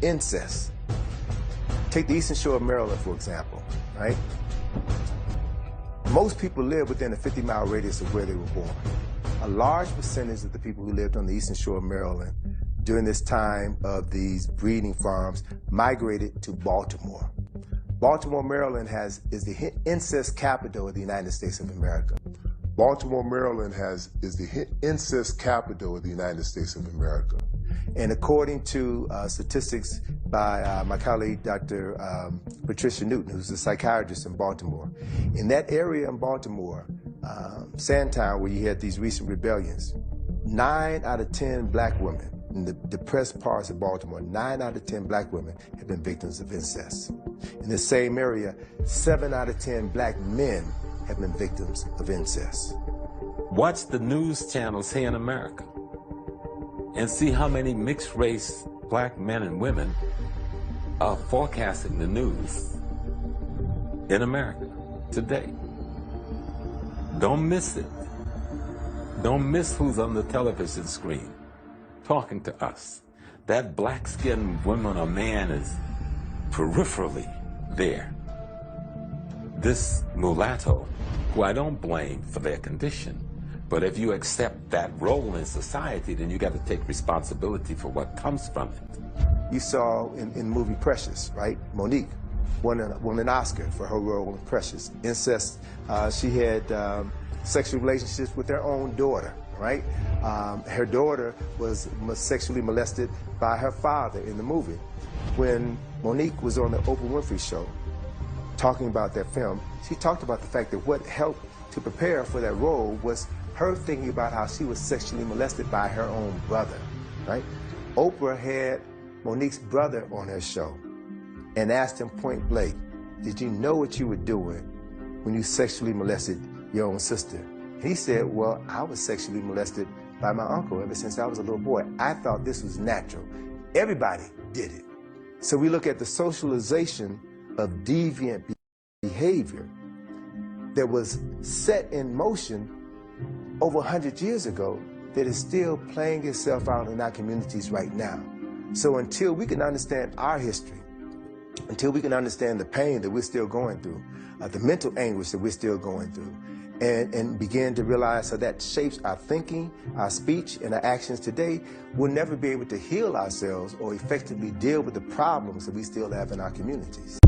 incest. Take the Eastern Shore of Maryland, for example, right? Most people live within a 50-mile radius of where they were born. A large percentage of the people who lived on the Eastern Shore of Maryland during this time of these breeding farms migrated to Baltimore. Baltimore, Maryland is the incest capital of the United States of America. Baltimore, Maryland is the incest capital of the United States of America. And according to statistics by my colleague, Dr. Patricia Newton, who's a psychiatrist in Baltimore, in that area in Baltimore, Sandtown, where you had these recent rebellions, 9 out of 10 black women in the depressed parts of Baltimore, 9 out of 10 black women have been victims of incest. In the same area, 7 out of 10 black men have been victims of incest. Watch the news channels here in America and see how many mixed-race black men and women are forecasting the news in America today. Don't miss it. Don't miss who's on the television screen talking to us. That black-skinned woman or man is peripherally there. This mulatto, who I don't blame for their condition, but if you accept that role in society, then you got to take responsibility for what comes from it. You saw in the movie Precious, right? Monique won an Oscar for her role in Precious. Incest, she had sexual relationships with her own daughter, right? Her daughter was sexually molested by her father in the movie. When Monique was on the Oprah Winfrey Show talking about that film, she talked about the fact that what helped to prepare for that role was her thinking about how she was sexually molested by her own brother, right? Oprah had Monique's brother on her show and asked him point blank, did you know what you were doing when you sexually molested your own sister? And he said, well, I was sexually molested by my uncle ever since I was a little boy. I thought this was natural. Everybody did it. So we look at the socialization of deviant behavior that was set in motion over 100 years ago that is still playing itself out in our communities right now. So until we can understand our history, until we can understand the pain that we're still going through, the mental anguish that we're still going through, and begin to realize how that shapes our thinking, our speech, and our actions today, we'll never be able to heal ourselves or effectively deal with the problems that we still have in our communities.